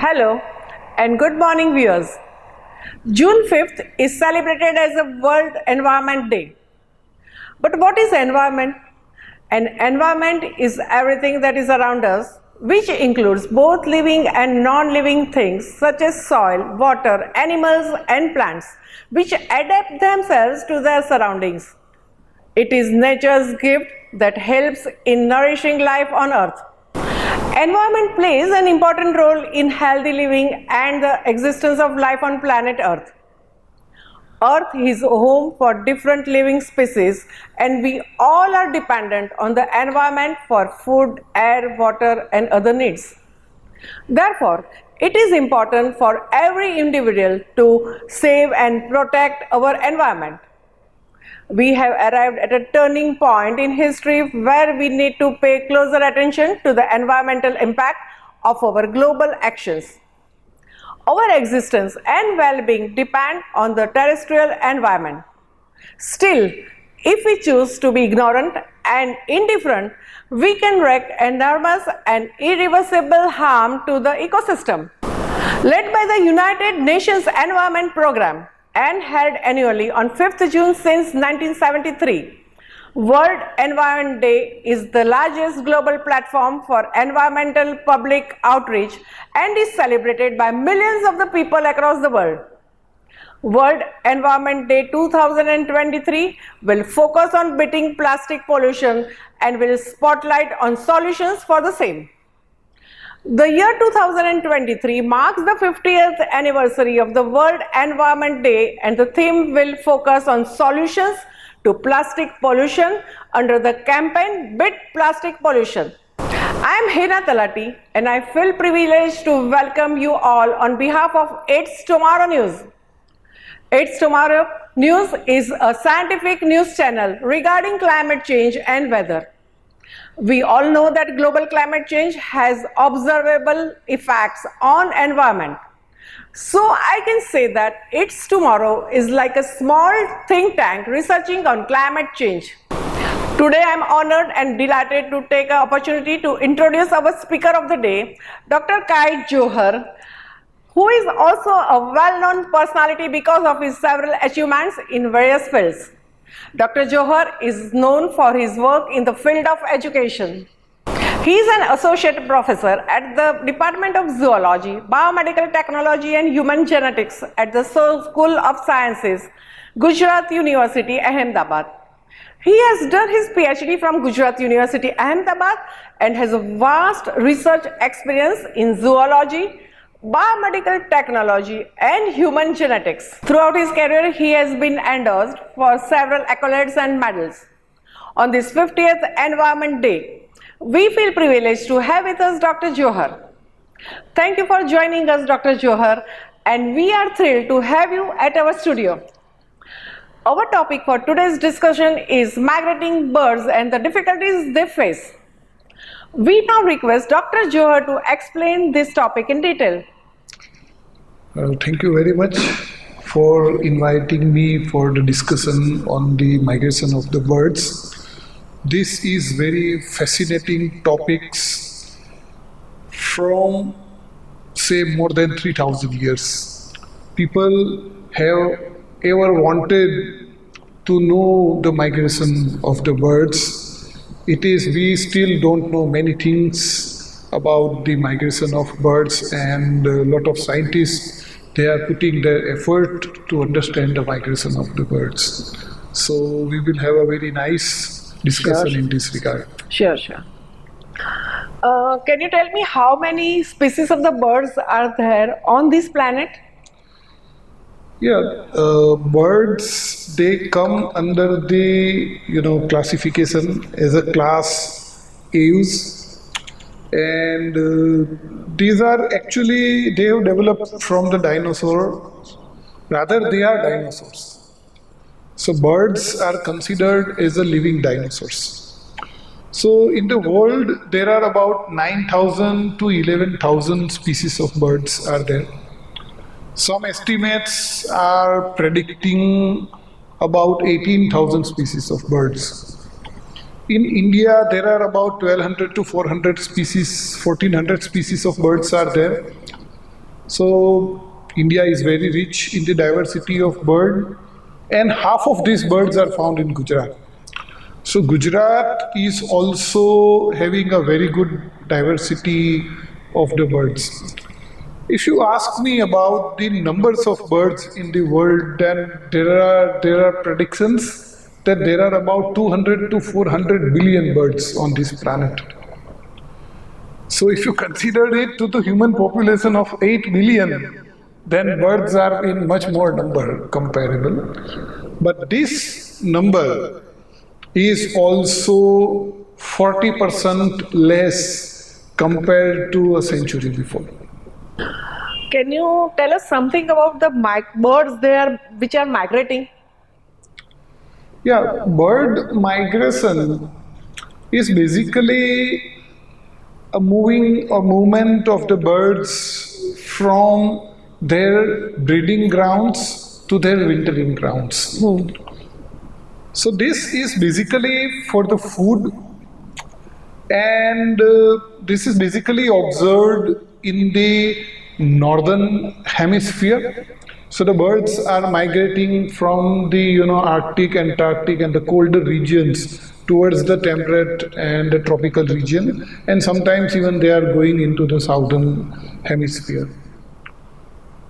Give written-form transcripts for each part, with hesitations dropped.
Hello and good morning viewers. June 5th is celebrated as a World Environment Day. But what is environment? An environment is everything that is around us, which includes both living and non-living things such as soil, water, animals and plants, which adapt themselves to their surroundings. It is nature's gift that helps in nourishing life on earth. Environment plays an important role in healthy living and the existence of life on planet Earth. Earth is home for different living species and we all are dependent on the environment for food, air, water and other needs. Therefore, it is important for every individual to save and protect our environment. We have arrived at a turning point in history where we need to pay closer attention to the environmental impact of our global actions. Our existence and well-being depend on the terrestrial environment. Still, if we choose to be ignorant and indifferent, we can wreak enormous and irreversible harm to the ecosystem. Led by the United Nations Environment Programme, and held annually on 5th June since 1973. World Environment Day is the largest global platform for environmental public outreach and is celebrated by millions of the people across the world. World Environment Day 2023 will focus on beating plastic pollution and will spotlight on solutions for the same. The year 2023 marks the 50th anniversary of the World Environment Day and the theme will focus on solutions to plastic pollution under the campaign Beat Plastic Pollution. I am Hina Talati and I feel privileged to welcome you all on behalf of It's Tomorrow News. It's Tomorrow News is a scientific news channel regarding climate change and weather. We all know that global climate change has observable effects on environment. So I can say that It's Tomorrow is like a small think tank researching on climate change. Today I am honored and delighted to take an opportunity to introduce our speaker of the day, Dr. Johar, who is also a well-known personality because of his several achievements in various fields. Dr. Johar is known for his work in the field of education. He is an associate professor at the Department of Zoology, Biomedical Technology and Human Genetics at the School of Sciences, Gujarat University, Ahmedabad. He has done his PhD from Gujarat University, Ahmedabad and has a vast research experience in zoology, biomedical technology and human genetics. Throughout his career, he has been endorsed for several accolades and medals. On this 50th Environment Day, we feel privileged to have with us Dr. Johar. Thank you for joining us, Dr. Johar, and we are thrilled to have you at our studio. Our topic for today's discussion is migrating birds and the difficulties they face. We now request Dr. Johar to explain this topic in detail. Thank you very much for inviting me for the discussion on the migration of the birds. This is very fascinating topics from say more than 3,000 years. People have ever wanted to know the migration of the birds. It is, we still don't know many things about the migration of birds and a lot of scientists, they are putting their effort to understand the migration of the birds. So we will have a very nice discussion in this regard. Sure. Can you tell me how many species of the birds are there on this planet? Yeah, birds, they come under the classification as a class Aves, and these are actually, they have developed from the dinosaur, rather they are dinosaurs. So birds are considered as a living dinosaurs. So in the world there are about 9,000 to 11,000 species of birds are there. Some estimates are predicting about 18,000 species of birds. In India, there are about 1,200 to 400 species, 1,400 species of birds are there. So India is very rich in the diversity of bird, and half of these birds are found in Gujarat. So Gujarat is also having a very good diversity of the birds. If you ask me about the numbers of birds in the world, then there are predictions that there are about 200 to 400 billion birds on this planet. So if you consider it to the human population of 8 billion, then birds are in much more number comparable. But this number is also 40% less compared to a century before. Can you tell us something about the birds there which are migrating? Yeah, bird migration is basically a movement of the birds from their breeding grounds to their wintering grounds. So this is basically for the food, and this is basically observed in the northern hemisphere. So the birds are migrating from the Arctic, Antarctic, and the colder regions towards the temperate and the tropical region, and sometimes even they are going into the southern hemisphere.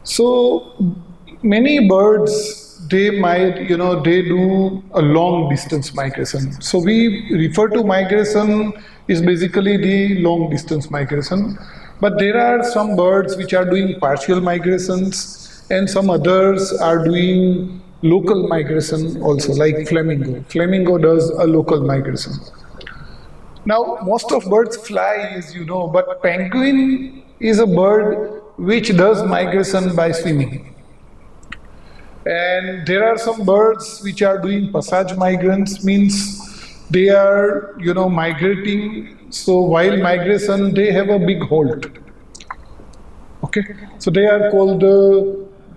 So many birds they do a long distance migration. So we refer to migration is basically the long distance migration, but there are some birds which are doing partial migrations, and some others are doing local migration also, like flamingo. Flamingo does a local migration. Now, most of birds fly, as you know, but penguin is a bird which does migration by swimming. And there are some birds which are doing passage migrants, means they are, migrating. So while migration, they have a big halt. Okay, so they are called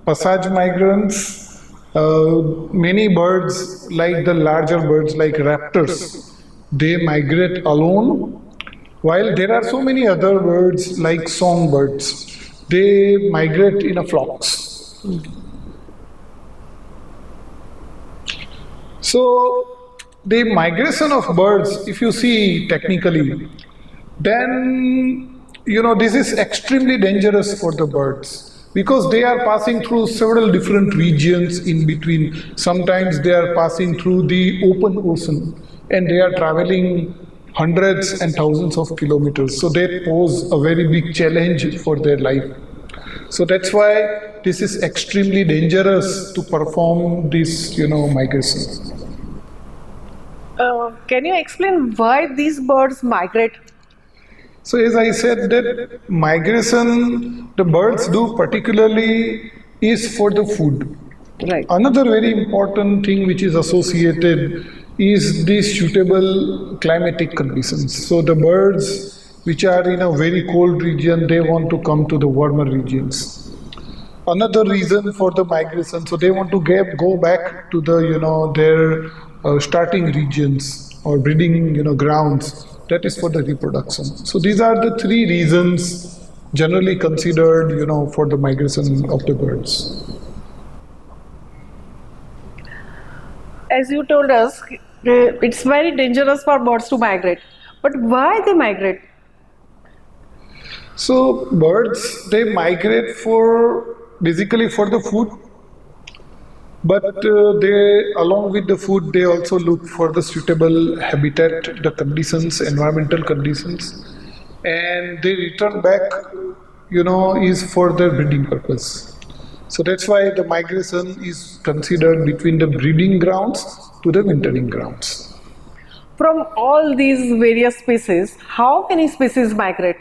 passage migrants. Many birds, like the larger birds, like raptors, they migrate alone. While there are so many other birds, like songbirds, they migrate in a flocks. So the migration of birds, if you see technically, then this is extremely dangerous for the birds, because they are passing through several different regions in between. Sometimes they are passing through the open ocean, and they are traveling hundreds and thousands of kilometers. So they pose a very big challenge for their life. So that's why this is extremely dangerous to perform this, migration. Can you explain why these birds migrate? So as I said, that migration the birds do particularly is for the food. Right. Another very important thing which is associated is the suitable climatic conditions. So the birds which are in a very cold region, they want to come to the warmer regions. Another reason for the migration, so they want to go back to the their starting regions or breeding grounds. That is for the reproduction. So these are the three reasons generally considered for the migration of the birds. As you told us, it's very dangerous for birds to migrate. But why they migrate? So birds, they migrate basically for the food, but they, along with the food, they also look for the suitable habitat, the conditions, environmental conditions, and they return back, is for their breeding purpose. So that's why the migration is considered between the breeding grounds to the wintering grounds. From all these various species, how many species migrate?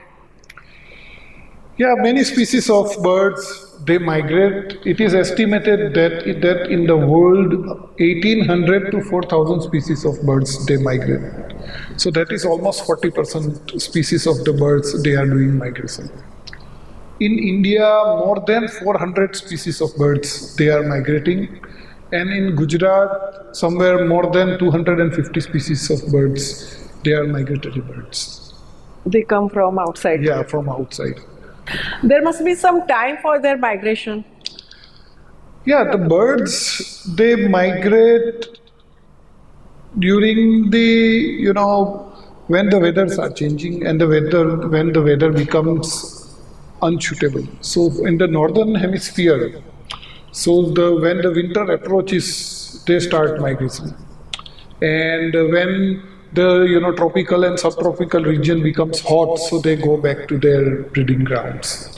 Yeah, many species of birds, they migrate. It is estimated that in the world, 1800 to 4000 species of birds, they migrate. So that is almost 40% species of the birds, they are doing migration. In India, more than 400 species of birds, they are migrating. And in Gujarat, somewhere more than 250 species of birds, they are migratory birds. They come from outside. Yeah, from outside. There must be some time for their migration. Yeah, the birds, they migrate during the, when the weathers are changing and when the weather becomes unsuitable. So in the northern hemisphere, when the winter approaches, they start migration. And when the tropical and subtropical region becomes hot, so they go back to their breeding grounds.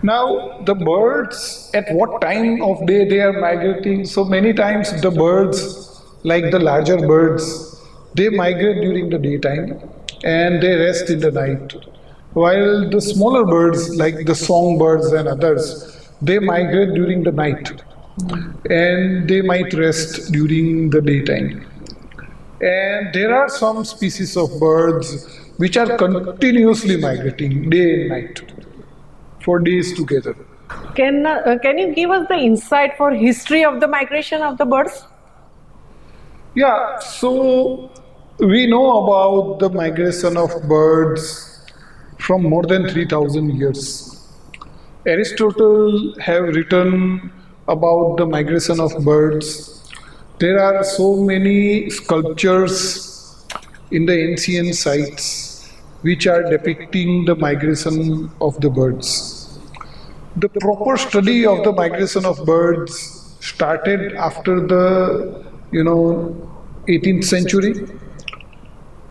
Now, the birds, at what time of day they are migrating? So many times the birds, like the larger birds, they migrate during the daytime and they rest in the night. While the smaller birds, like the songbirds and others, they migrate during the night and they might rest during the daytime. And there are some species of birds which are continuously migrating day and night for days together. Can you give us the insight for history of the migration of the birds? Yeah, so we know about the migration of birds from more than 3,000 years. Aristotle have written about the migration of birds. There are so many sculptures in the ancient sites which are depicting the migration of the birds. The proper study of the migration of birds started after the 18th century.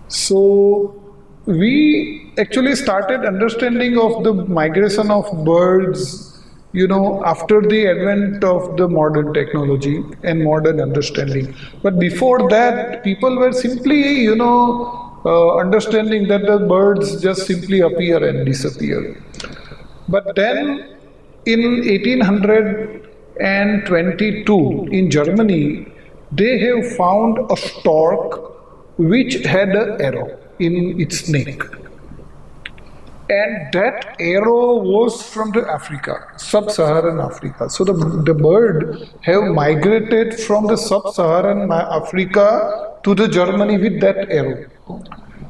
So we actually started understanding of the migration of birds after the advent of the modern technology and modern understanding. But before that, people were simply understanding that the birds just simply appear and disappear. But then in 1822 in Germany, they have found a stork which had an arrow in its neck. And that arrow was from the Africa, sub-Saharan Africa. So the bird have migrated from the sub-Saharan Africa to the Germany with that arrow.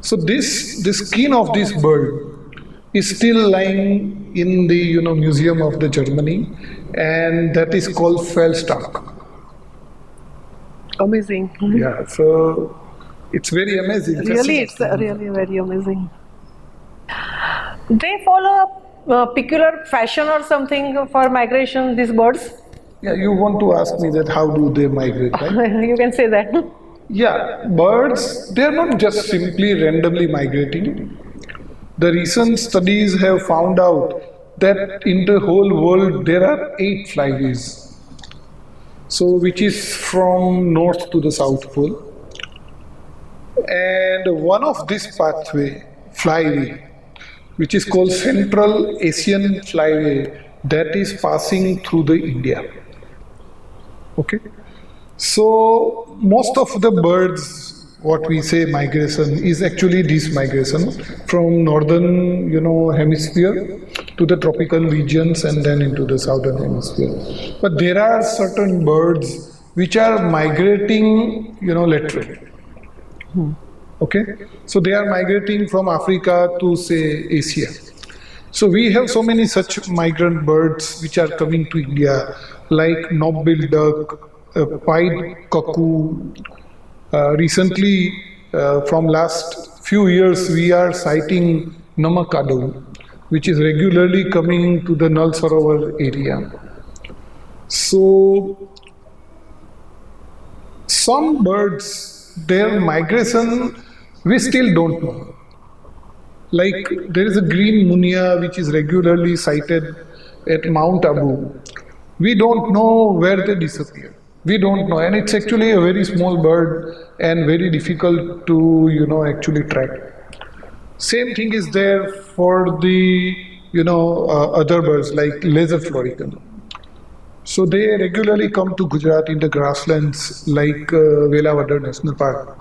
So the skin of this bird is still lying in the museum of the Germany, and that is called Fellstark. Amazing. Yeah, so it's very amazing. Really, it's really very amazing. They follow a peculiar fashion or something for migration, these birds? Yeah, you want to ask me that how do they migrate, right? You can say that. Yeah, birds, they are not just simply randomly migrating. The recent studies have found out that in the whole world there are 8 flyways. So, which is from north to the south pole. And one of this flyway, which is called Central Asian Flyway, that is passing through the India. Okay. So most of the birds, what we say migration, is actually this migration from northern, hemisphere to the tropical regions and then into the southern hemisphere. But there are certain birds which are migrating, laterally. Okay, so they are migrating from Africa to say Asia. So we have so many such migrant birds which are coming to India, like knob-billed duck, pied cuckoo. Recently, from last few years, we are sighting namakado, which is regularly coming to the Nal Sarovar area. So some birds, their migration, we still don't know. Like there is a green munia which is regularly sighted at Mount Abu. We don't know where they disappear. We don't know, and it's actually a very small bird and very difficult to actually track. Same thing is there for the other birds like lesser florican. So they regularly come to Gujarat in the grasslands like Velavadar National Park.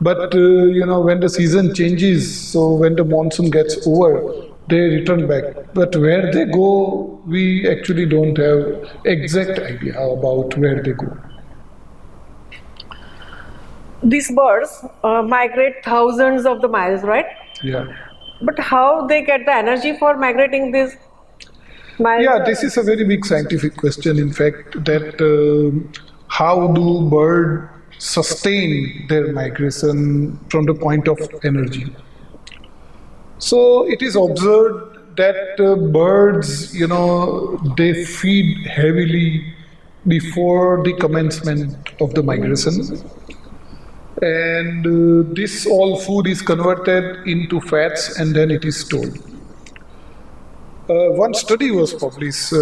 But when the season changes, so when the monsoon gets over, they return back. But where they go, we actually don't have exact idea about where they go. These birds migrate thousands of the miles, right? Yeah. But how they get the energy for migrating this? Yeah, this is a very big scientific question, in fact, that how do birds sustain their migration from the point of energy? So it is observed that birds, they feed heavily before the commencement of the migration. And this all food is converted into fats and then it is stored. One study was published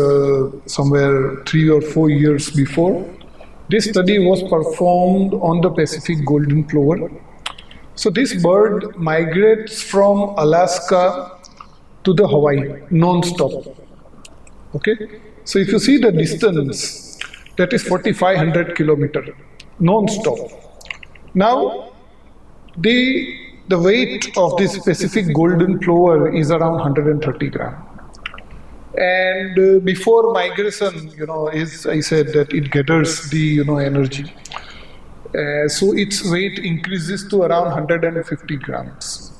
somewhere 3 or 4 years before. This study was performed on the Pacific golden plover. So this bird migrates from Alaska to the Hawaii non-stop. Okay, so if you see the distance, that is 4,500 kilometers non-stop. Now, the weight of this Pacific golden plover is around 130 grams. And before migration, as I said, that it gathers the energy. So its weight increases to around 150 grams.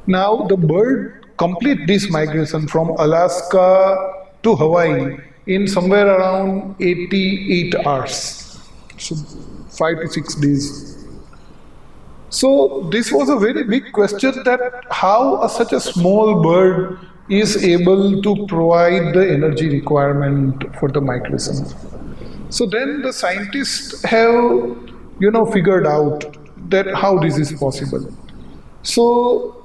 Now the bird complete this migration from Alaska to Hawaii in somewhere around 88 hours. So 5 to 6 days. So this was a very big question, that how such a small bird is able to provide the energy requirement for the migration. So then the scientists have, figured out that how this is possible. So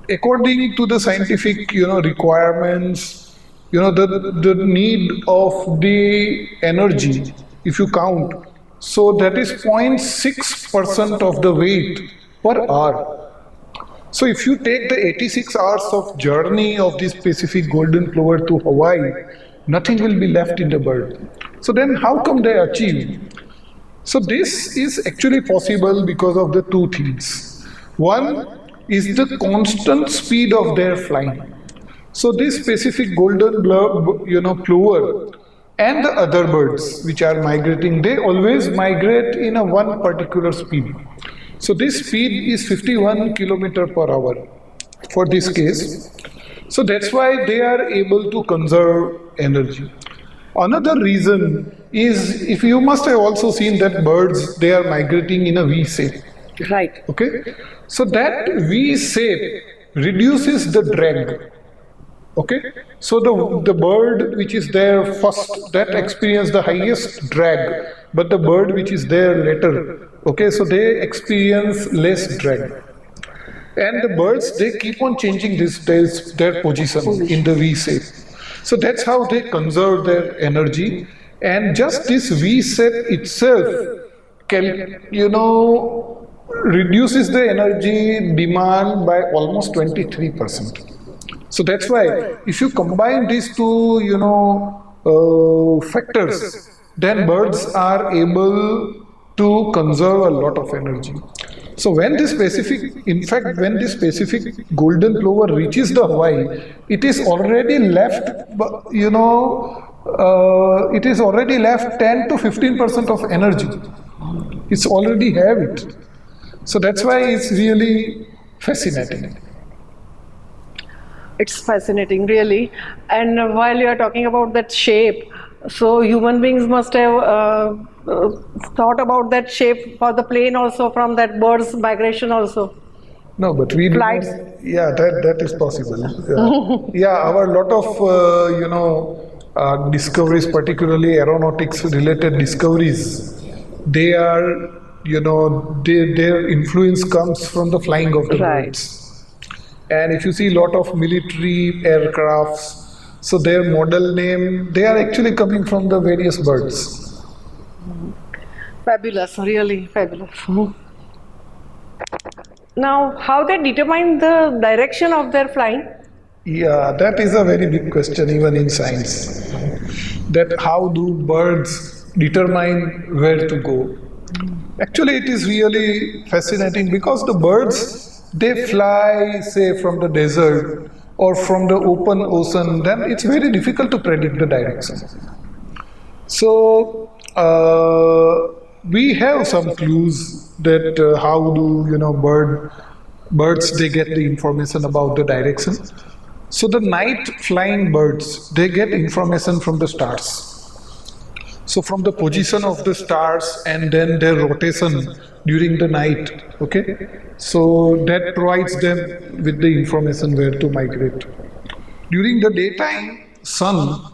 according to the scientific, requirements, the need of the energy, if you count, so that is 0.6% of the weight per hour. So if you take the 86 hours of journey of this Pacific golden plover to Hawaii, nothing will be left in the bird. So then how come they achieve? So this is actually possible because of the two things. One is the constant speed of their flying. So this Pacific golden plover and the other birds which are migrating, they always migrate in a one particular speed. So this speed is 51 kilometer per hour for this case. So that's why they are able to conserve energy. Another reason is, if you must have also seen that birds, they are migrating in a V shape. Right. Okay. So that V shape reduces the drag. Okay. So the bird which is there first, that experience the highest drag, but the bird which is there later, okay, so they experience less drag. And the birds, they keep on changing their position in the V shape. So that's how they conserve their energy. And just this V shape itself reduces the energy demand by almost 23%. So that's why if you combine these two, factors, then birds are able to conserve a lot of energy. So when this Pacific golden plover reaches the Hawaii, it is already left, it is already left 10 to 15% of energy. It's already have it. So that's why it's really fascinating. It's fascinating, really. And while you are talking about that shape, so human beings must have thought about that shape for the plane also, from that bird's migration also. No, but we do Flights. not, yeah, that is possible. Yeah, our lot of discoveries, particularly aeronautics related discoveries, they are, their influence comes from the flying of the Right. birds. And if you see a lot of military aircrafts, so their model name, they are actually coming from the various birds. Fabulous, really fabulous. Now, how they determine the direction of their flying? Yeah, that is a very big question even in science. That how do birds determine where to go? Actually, it is really fascinating because the birds, they fly, say, from the desert or from the open ocean, then it's very difficult to predict the direction. So we have some clues that how do birds they get the information about the direction. So the night flying birds, they get information from the stars. So from the position of the stars and then their rotation during the night, okay? So that provides them with the information where to migrate. During the daytime, sun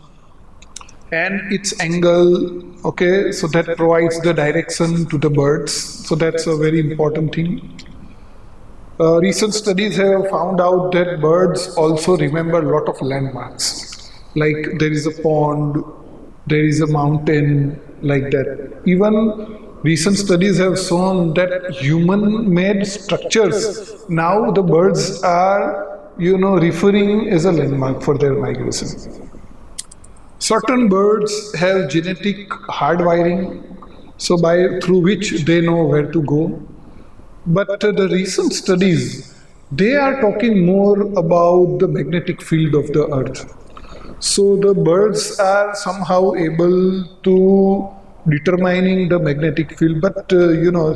and its angle, okay, so that provides the direction to the birds. So that's a very important thing. Recent studies have found out that birds also remember a lot of landmarks. Like there is a pond, there is a mountain, like that. Even recent studies have shown that human-made structures, now the birds are, referring as a landmark for their migration. Certain birds have genetic hardwiring, so through which they know where to go. But the recent studies, they are talking more about the magnetic field of the earth. So the birds are somehow able to determining the magnetic field, but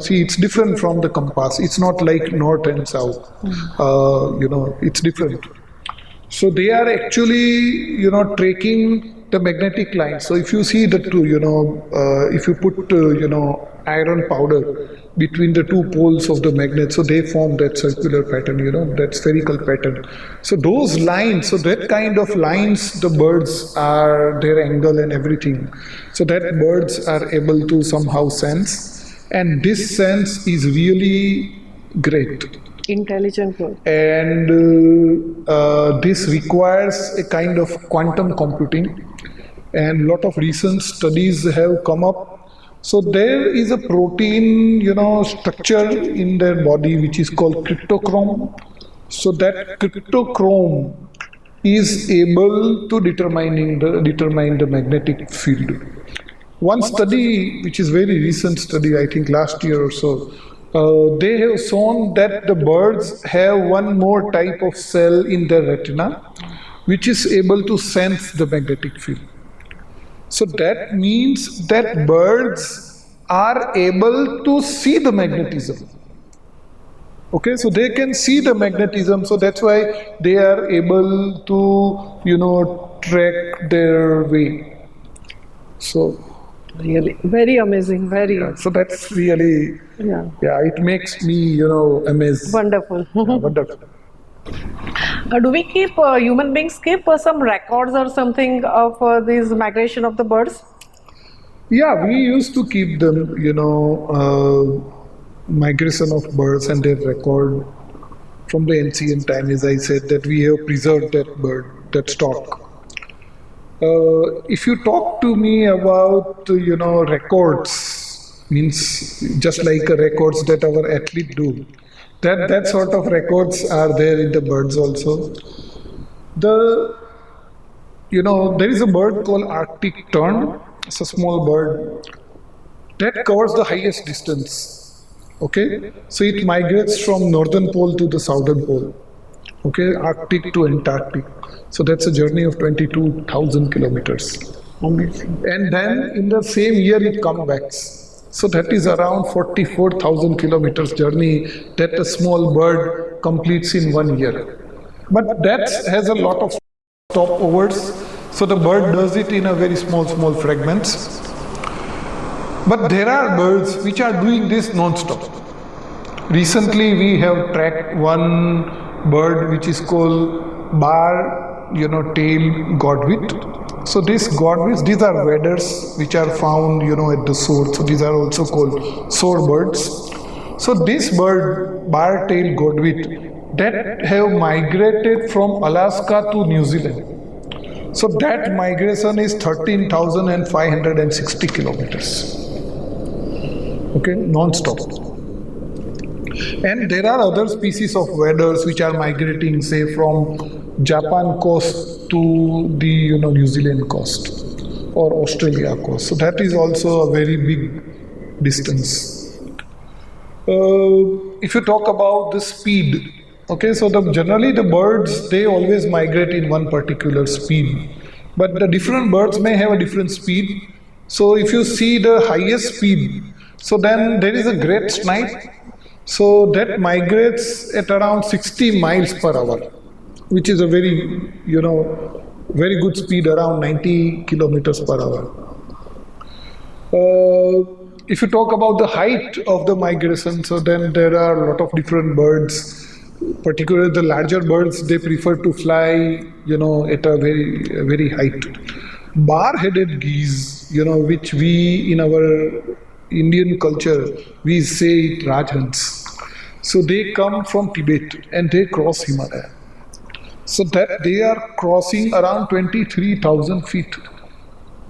see, it's different from the compass. It's not like north and south. It's different. So they are actually, tracking the magnetic line. So if you see the two, if you put, iron powder between the two poles of the magnet, so they form that circular pattern, that spherical pattern. So those lines, so that kind of lines, the birds are, their angle and everything. So that birds are able to somehow sense. And this sense is really great. Intelligent bird. And this requires a kind of quantum computing, and a lot of recent studies have come up. So there is a protein, structure in their body which is called cryptochrome. So that cryptochrome is able to determine the magnetic field. One study, which is very recent study, I think last year or so, they have shown that the birds have one more type of cell in their retina, which is able to sense the magnetic field. So that means that birds are able to see the magnetism. Okay, so they can see the magnetism, so that's why they are able to, track their way. So really, very amazing, very. Yeah, so that's really, it makes me, amazed. Wonderful. Wonderful. Do we keep, human beings keep some records or something of this migration of the birds? Yeah, we used to keep them, migration of birds and their record from the ancient time, as I said, that we have preserved that bird, that stock. If you talk to me about, records, means just like records that our athletes do, that sort of records are there in the birds also. There is a bird called Arctic tern. It's a small bird that covers the highest distance. Okay, so it migrates from northern pole to the southern pole. Okay, Arctic to Antarctic. So that's a journey of 22,000 kilometers. Amazing. And then in the same year it comes back. So that is around 44,000 kilometers journey that a small bird completes in 1 year. But that has a lot of stopovers. So the bird does it in a very small fragments. But there are birds which are doing this non-stop. Recently we have tracked one bird which is called tail godwit. So these godwits, these are waders which are found, at the shore. So these are also called shore birds. So this bird, bar-tailed godwit, that have migrated from Alaska to New Zealand. So that migration is 13,560 kilometers. Okay, non-stop. And there are other species of waders which are migrating, say, from Japan coast to the New Zealand coast or Australia coast. So that is also a very big distance. If you talk about the speed, okay, so generally the birds, they always migrate in one particular speed, but the different birds may have a different speed. So if you see the highest speed, so then there is a great snipe. So that migrates at around 60 miles per hour. which is a very, very good speed, around 90 kilometers per hour. If you talk about the height of the migration, so then there are a lot of different birds. Particularly the larger birds, they prefer to fly, at a very height. Bar-headed geese, which we in our Indian culture we say it Rajhans. So they come from Tibet and they cross Himalaya. So that they are crossing around 23,000 feet.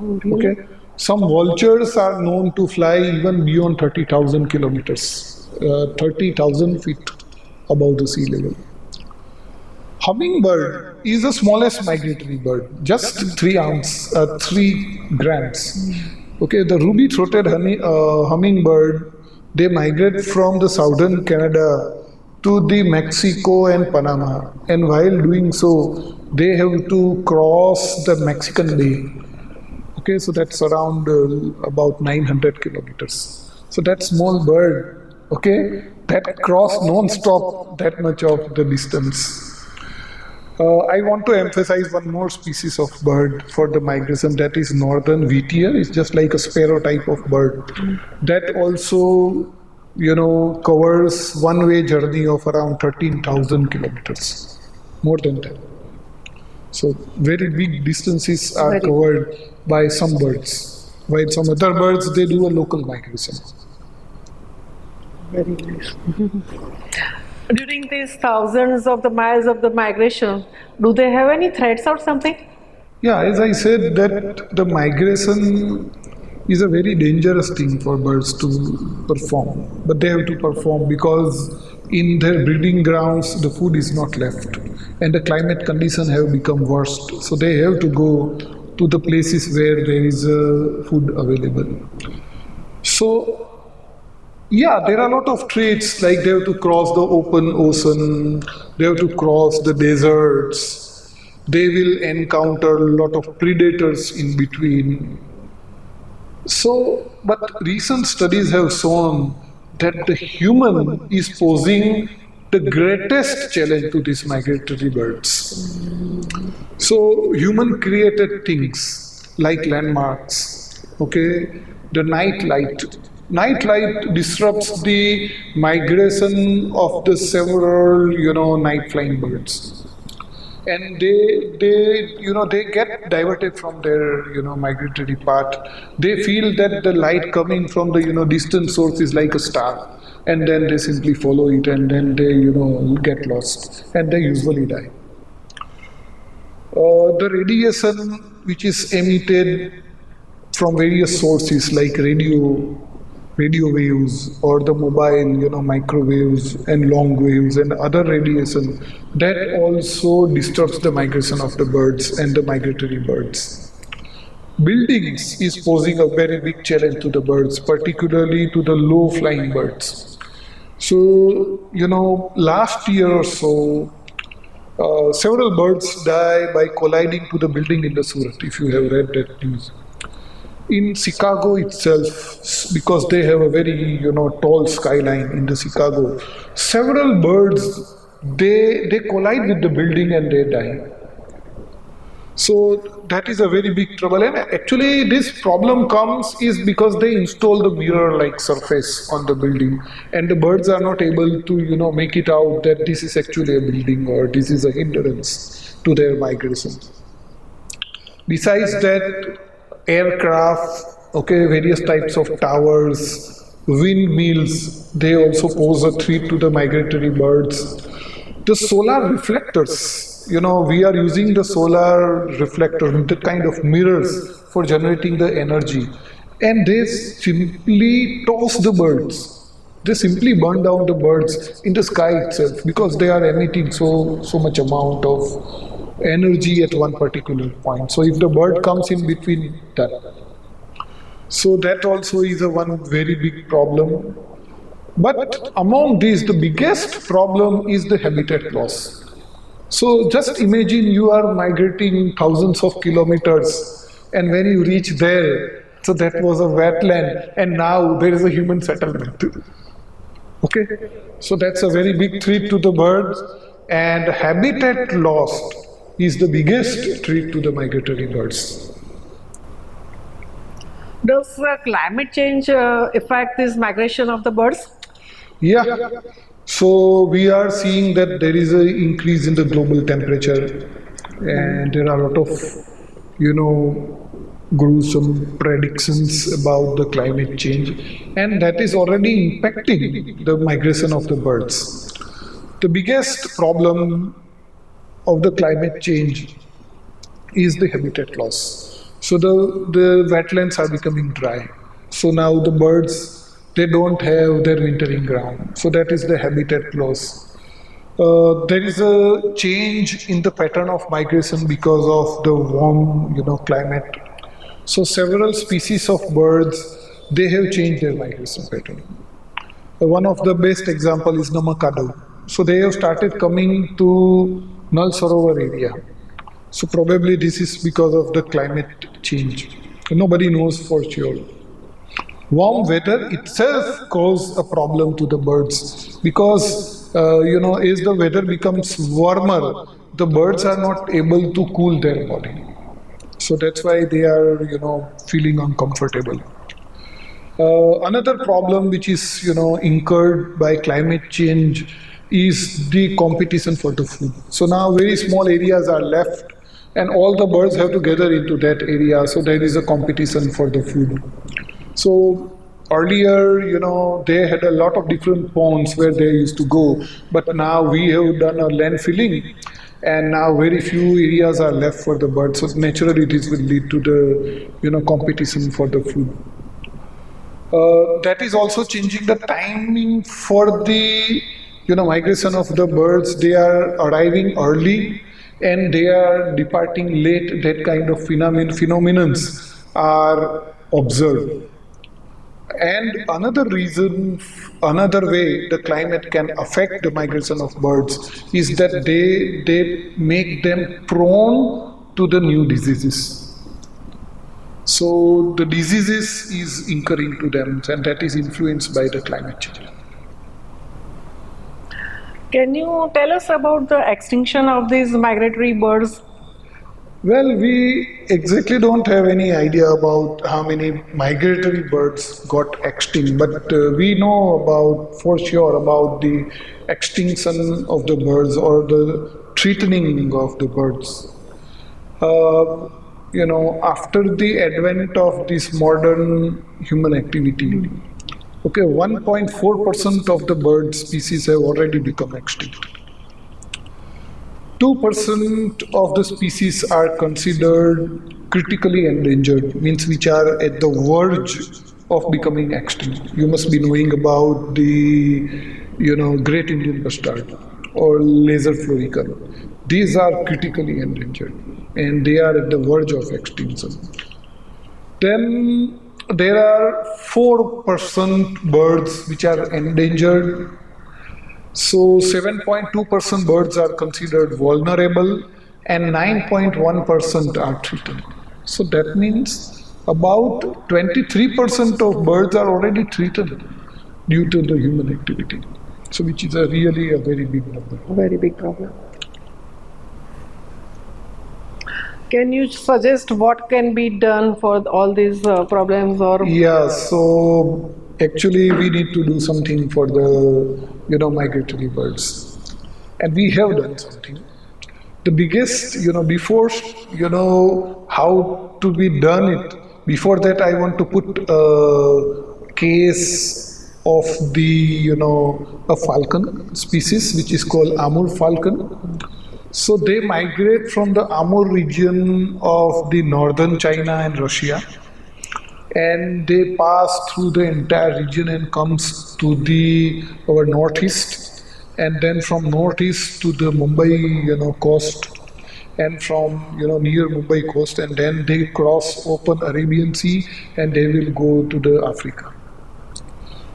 Okay. Some vultures are known to fly even beyond 30,000 kilometers, 30,000 feet above the sea level. Hummingbird is the smallest migratory bird, just 3 grams. Okay, the ruby-throated hummingbird, they migrate from the southern Canada to the Mexico and Panama, and while doing so, they have to cross the Mexican Bay. Okay, so that's around about 900 kilometers. So that small bird, okay, that cross non-stop that much of the distance. I want to emphasize one more species of bird for the migration, that is northern wheatear. It's just like a sparrow type of bird. That also, covers one-way journey of around 13,000 kilometers, more than that. So very big distances are covered by some birds, while some other birds, they do a local migration. Very nice. During these thousands of the miles of the migration, do they have any threats or something? Yeah, as I said, that the migration is a very dangerous thing for birds to perform. But they have to perform because in their breeding grounds, the food is not left. And the climate conditions have become worst. So they have to go to the places where there is food available. So yeah, there are a lot of traits, like they have to cross the open ocean, they have to cross the deserts, they will encounter a lot of predators in between. So, but recent studies have shown that the human is posing the greatest challenge to these migratory birds. So, human created things like landmarks, okay, the night light. Night light disrupts the migration of the several, night flying birds, and they get diverted from their, migratory path. They feel that the light coming from the, distant source is like a star, and then they simply follow it, and then they, get lost, and they usually die. The radiation which is emitted from various sources like radio waves or the mobile, microwaves and long waves and other radiation, that also disturbs the migration of the birds and the migratory birds. Buildings is posing a very big challenge to the birds, particularly to the low flying birds. So, last year or so, several birds die by colliding to the building in the Surat, if you have read that news. In Chicago itself, because they have a very, tall skyline in the Chicago, several birds, they collide with the building and they die. So that is a very big trouble, and actually this problem comes is because they install the mirror-like surface on the building, and the birds are not able to, make it out that this is actually a building or this is a hindrance to their migration. Besides that, aircraft, okay, various types of towers, windmills, they also pose a threat to the migratory birds. The solar reflectors, we are using the solar reflector, the kind of mirrors for generating the energy, and they simply toss the birds. They simply burn down the birds in the sky itself because they are emitting so much amount of energy at one particular point. So if the bird comes in between that, so that also is a one very big problem. But among these, the biggest problem is the habitat loss. So just imagine you are migrating thousands of kilometers, and when you reach there, so that was a wetland, and now there is a human settlement. Okay, so that's a very big threat to the birds. and habitat lost is the biggest threat to the migratory birds. Does climate change affect this migration of the birds? Yeah, so we are seeing that there is an increase in the global temperature, and there are a lot of, gruesome predictions about the climate change, and that is already impacting the migration of the birds. The biggest problem of the climate change is the habitat loss. So the wetlands are becoming dry. So now the birds, they don't have their wintering ground. So that is the habitat loss. There is a change in the pattern of migration because of the warm, climate. So several species of birds, they have changed their migration pattern. One of the best example is Namakado. So they have started coming to Nal Sarovar area. So probably this is because of the climate change. Nobody knows for sure. Warm weather itself causes a problem to the birds because as the weather becomes warmer, the birds are not able to cool their body. So that's why they are feeling uncomfortable. Another problem which is incurred by climate change is the competition for the food. So now very small areas are left and all the birds have to gather into that area, so there is a competition for the food. So earlier, they had a lot of different ponds where they used to go, but now we have done a land filling, and now very few areas are left for the birds. So naturally, this will lead to the competition for the food. That is also changing the timing for the migration of the birds. They are arriving early and they are departing late. That kind of phenomena are observed. And another reason, another way the climate can affect the migration of birds is that they make them prone to the new diseases. So the diseases is incurring to them, and that is influenced by the climate change. Can you tell us about the extinction of these migratory birds? Well, we exactly don't have any idea about how many migratory birds got extinct, but we know about, for sure, about the extinction of the birds or the threatening of the birds. After the advent of this modern human activity, okay, 1.4% of the bird species have already become extinct. 2% of the species are considered critically endangered, means which are at the verge of becoming extinct. You must be knowing about the, great Indian bustard or laser florican. These are critically endangered and they are at the verge of extinction. Then there are 4% birds which are endangered. So 7.2% birds are considered vulnerable and 9.1% are threatened. So that means about 23% of birds are already threatened due to the human activity. So which is really a very big number. Very big problem. Can you suggest what can be done for all these problems or? Yeah, so actually we need to do something for the migratory birds, and we have done something. The biggest before how to be done it. Before that, I want to put a case of the a falcon species which is called Amur falcon. So they migrate from the Amur region of the northern China and Russia, and they pass through the entire region and comes to our northeast, and then from northeast to the Mumbai coast, and from near Mumbai coast, and then they cross open Arabian Sea and they will go to the Africa.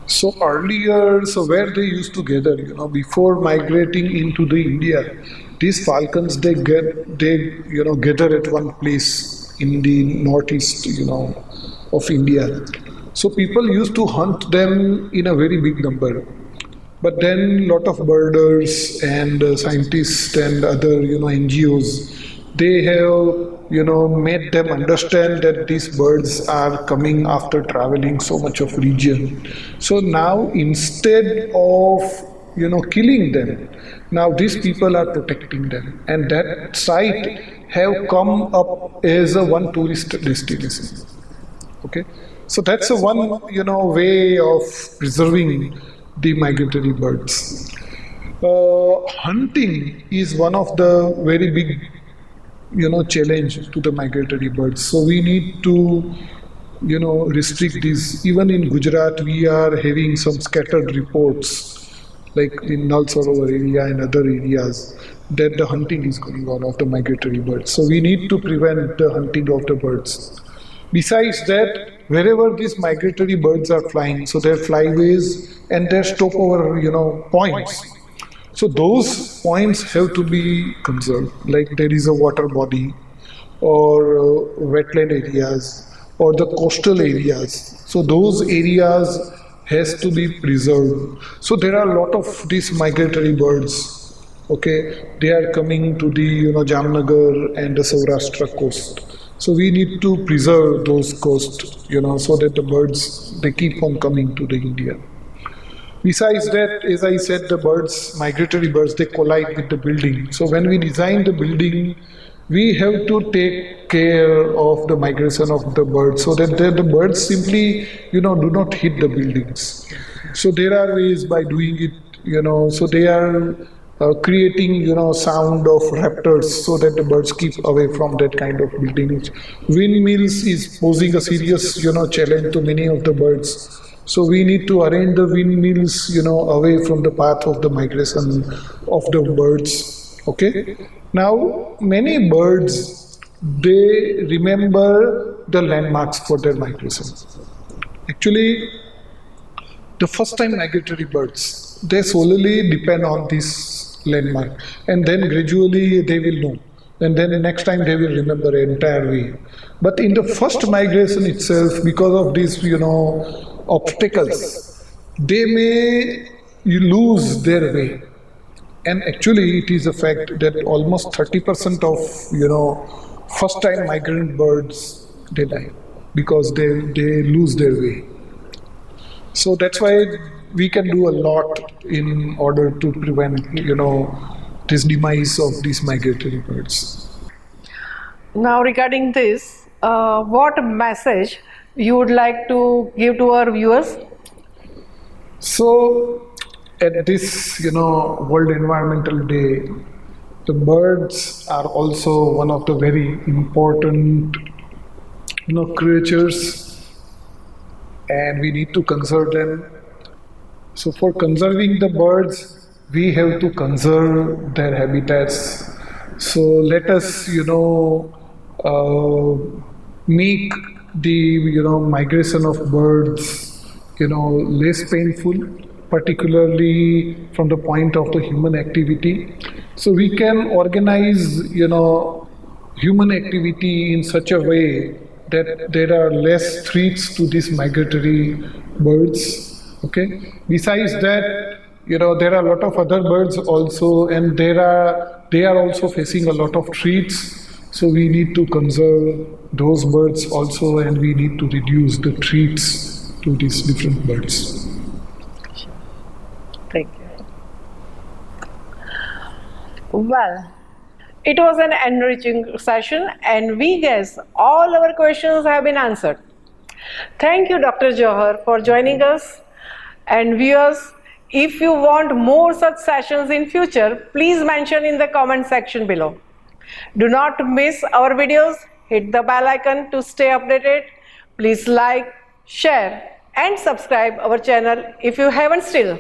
So earlier, so where they used to gather, before migrating into the India, these falcons they gather at one place in the northeast, of India. So people used to hunt them in a very big number. But then lot of birders and scientists and other NGOs, they have made them understand that these birds are coming after traveling so much of region. So now instead of killing them, now these people are protecting them, and that site have come up as a one tourist destination. Okay, so that's a one way of preserving the migratory birds. Hunting is one of the very big challenge to the migratory birds. So we need to restrict this. Even in Gujarat, we are having some scattered reports, like in Nal Sarovar area and other areas, that the hunting is going on of the migratory birds. So we need to prevent the hunting of the birds. Besides that, wherever these migratory birds are flying, so their flyways and their stopover, points. So those points have to be conserved. Like there is a water body, or wetland areas, or the coastal areas. So those areas has to be preserved. So there are a lot of these migratory birds. Okay, they are coming to the Jamnagar and the Saurashtra coast. So we need to preserve those coasts, so that the birds, they keep on coming to the India. Besides that, as I said, the birds, migratory birds, they collide with the building. So when we design the building, we have to take care of the migration of the birds, so that the birds simply, do not hit the buildings. So there are ways by doing it, so they are creating, sound of raptors, so that the birds keep away from that kind of buildings. Windmills is posing a serious, challenge to many of the birds. So we need to arrange the windmills, away from the path of the migration of the birds. Okay. Now, many birds, they remember the landmarks for their migration. Actually, the first time migratory birds, they solely depend on this landmark, and then gradually they will know, and then the next time they will remember the entire way. But in the first migration itself, because of these obstacles, they may lose their way. And actually it is a fact that almost 30% of first time migrant birds, they die because they lose their way. So that's why we can do a lot in order to prevent this demise of these migratory birds. Now, regarding this, what message you would like to give to our viewers? So at this World Environmental Day, the birds are also one of the very important creatures, and we need to conserve them. So for conserving the birds, we have to conserve their habitats. So let us make the migration of birds less painful, particularly from the point of the human activity. So we can organize human activity in such a way that there are less threats to these migratory birds. Okay. Besides that, there are a lot of other birds also, and they are also facing a lot of threats. So we need to conserve those birds also, and we need to reduce the threats to these different birds. Thank you. Well, it was an enriching session, and we guess all our questions have been answered. Thank you, Dr. Johar, for joining us. And viewers, if you want more such sessions in future, please mention in the comment section below. Do not miss our videos. Hit the bell icon to stay updated. Please like, share, and subscribe our channel if you haven't still.